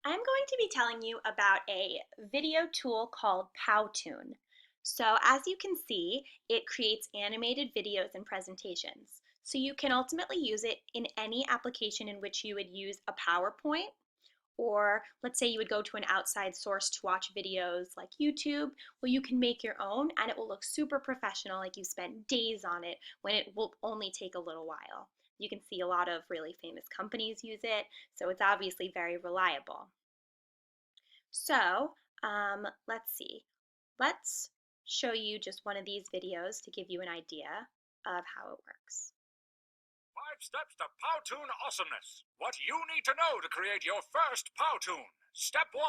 I'm going to be telling you about a video tool called Powtoon. So as you can see, it creates animated videos and presentations. So you can ultimately use it in any application in which you would use a PowerPoint, or let's say you would go to an outside source to watch videos like YouTube. Well, you can make your own and it will look super professional, like you spent days on it when it will only take a little while. You can see a lot of really famous companies use it, so it's obviously very reliable. So let's see. Let's show you just one of these videos to give you an idea of how it works. 5 steps to Powtoon awesomeness. What you need to know to create your first Powtoon. Step 1.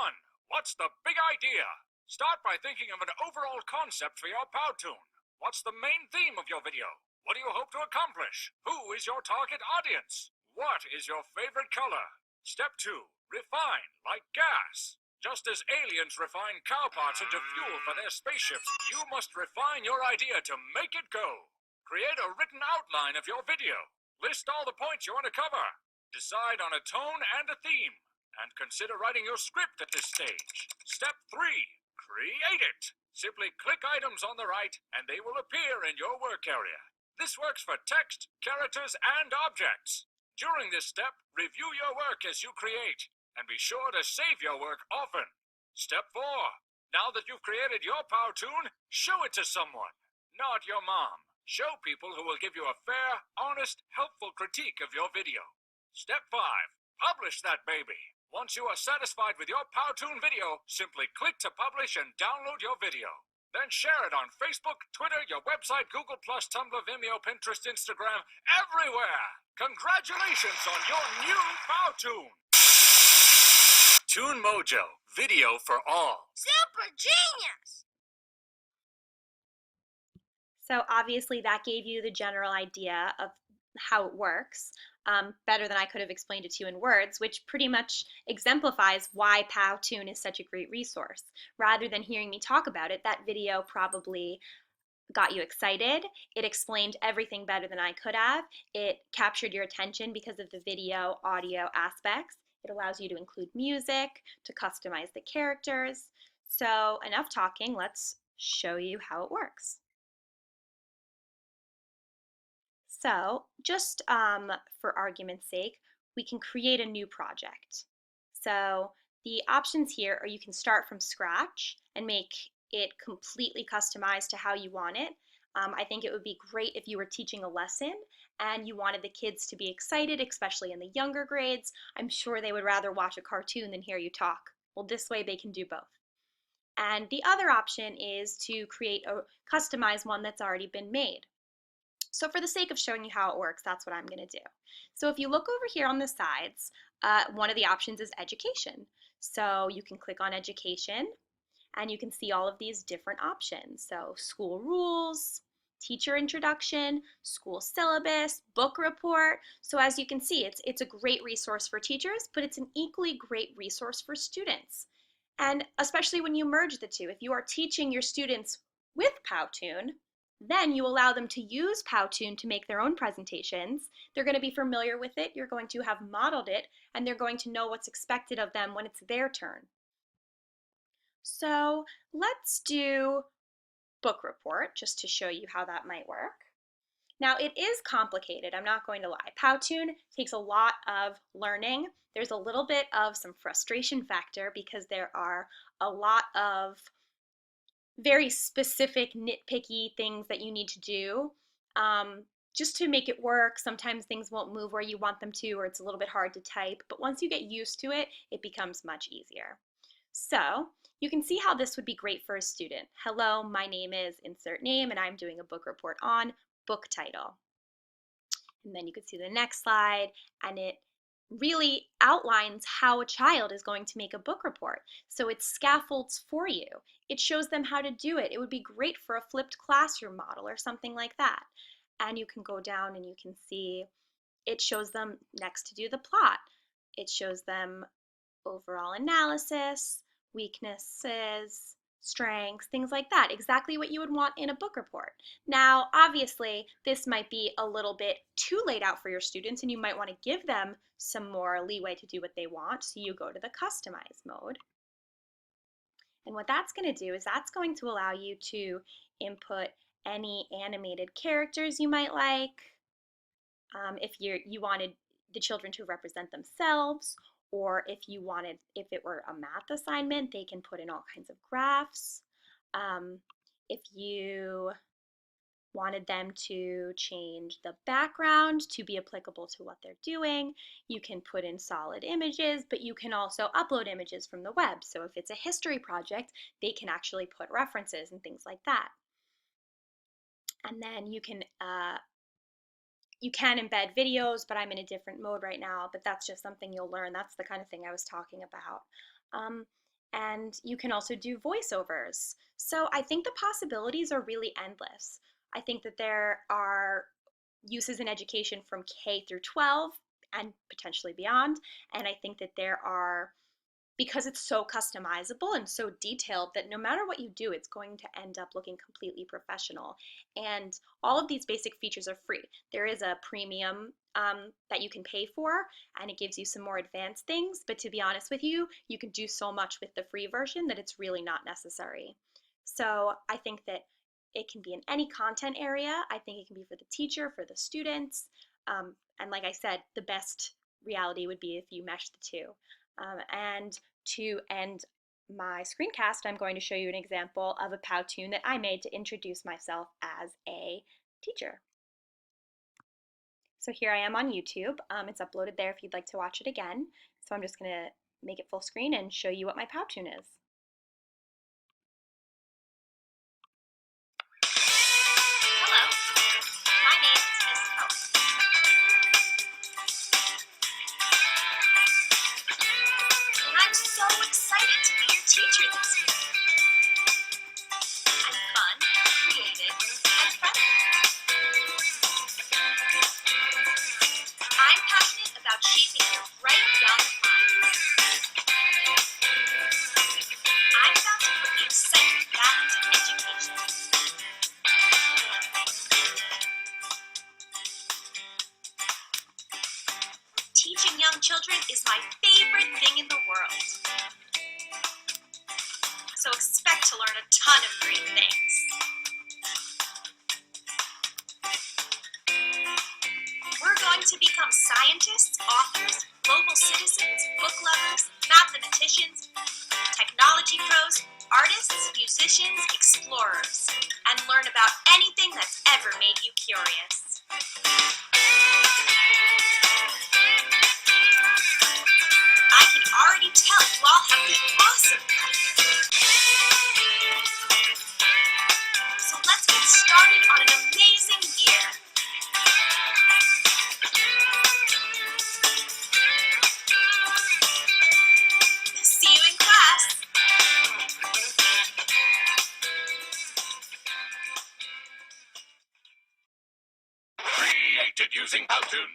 What's the big idea? Start by thinking of an overall concept for your Powtoon. What's the main theme of your video? What do you hope to accomplish? Who is your target audience? What is your favorite color? Step 2. Refine, like gas. Just as aliens refine cow parts into fuel for their spaceships, you must refine your idea to make it go. Create a written outline of your video. List all the points you want to cover. Decide on a tone and a theme. And consider writing your script at this stage. Step 3. Create it. Simply click items on the right and they will appear in your work area. This works for text, characters, and objects. During this step, review your work as you create. And be sure to save your work often. Step 4. Now that you've created your Powtoon, show it to someone. Not your mom. Show people who will give you a fair, honest, helpful critique of your video. Step 5. Publish that baby. Once you are satisfied with your Powtoon video, simply click to publish and download your video. Then share it on Facebook, Twitter, your website, Google+, Tumblr, Vimeo, Pinterest, Instagram, everywhere. Congratulations on your new Powtoon. Toon Mojo, video for all. Super genius! So obviously that gave you the general idea of how it works, better than I could have explained it to you in words, which pretty much exemplifies why Powtoon is such a great resource. Rather than hearing me talk about it, that video probably got you excited. It explained everything better than I could have. It captured your attention because of the video, audio aspects. It allows you to include music, to customize the characters. So enough talking, let's show you how it works. So just for argument's sake, we can create a new project. So the options here are you can start from scratch and make it completely customized to how you want it. I think it would be great if you were teaching a lesson and you wanted the kids to be excited, especially in the younger grades. I'm sure they would rather watch a cartoon than hear you talk. Well, this way they can do both. And the other option is to create a customized one that's already been made. So for the sake of showing you how it works, that's what I'm going to do. So if you look over here on the sides, one of the options is education. So you can click on education and you can see all of these different options. So school rules, teacher introduction, school syllabus, book report. So as you can see, it's a great resource for teachers, but it's an equally great resource for students. And especially when you merge the two, if you are teaching your students with Powtoon, then you allow them to use Powtoon to make their own presentations. They're going to be familiar with it, you're going to have modeled it, and they're going to know what's expected of them when it's their turn. So let's do book report just to show you how that might work. Now it is complicated, I'm not going to lie. Powtoon takes a lot of learning. There's a little bit of some frustration factor because there are a lot of very specific nitpicky things that you need to do just to make it work. Sometimes things won't move where you want them to, or it's a little bit hard to type, but once you get used to it, it becomes much easier. So you can see how this would be great for a student. Hello, my name is insert name and I'm doing a book report on book title. And then you can see the next slide and it really outlines how a child is going to make a book report. So it scaffolds for you. It shows them how to do it. It would be great for a flipped classroom model or something like that. And you can go down and you can see it shows them next to do the plot. It shows them overall analysis, weaknesses, strengths, things like that, exactly what you would want in a book report. Now, obviously, this might be a little bit too laid out for your students, and you might want to give them some more leeway to do what they want, so you go to the customize mode. And what that's going to do is that's going to allow you to input any animated characters you might like, if you wanted the children to represent themselves, or if it were a math assignment, they can put in all kinds of graphs. If you wanted them to change the background to be applicable to what they're doing, you can put in solid images, but you can also upload images from the web. So if it's a history project, they can actually put references and things like that. And then you can embed videos, but I'm in a different mode right now, but that's just something you'll learn. That's the kind of thing I was talking about. And you can also do voiceovers. So I think the possibilities are really endless. I think that there are uses in education from K through 12 and potentially beyond. And I think that there are, because it's so customizable and so detailed, that no matter what you do, it's going to end up looking completely professional. And all of these basic features are free. There is a premium that you can pay for, and it gives you some more advanced things. But to be honest with you, you can do so much with the free version that it's really not necessary. So I think that it can be in any content area. I think it can be for the teacher, for the students. And like I said, the best reality would be if you mesh the two. And to end my screencast, I'm going to show you an example of a Powtoon that I made to introduce myself as a teacher. So here I am on YouTube. It's uploaded there if you'd like to watch it again. So I'm just going to make it full screen and show you what my Powtoon is. Hello, my name is Miss Hope. And I'm so excited to be your teacher this year. I'm fun, creative, and friendly. I'm passionate about shaping your bright young minds. I'm about to put the excitement back into education. Teaching young children is my favorite thing in the world. So expect to learn a ton of great things. We're going to become scientists, authors, global citizens, book lovers, mathematicians, technology pros, artists, musicians, explorers, and learn about anything that's ever made you curious. I can already tell you all have the awesome time. So let's get started on an amazing year. See you in class. Created using Powtoon.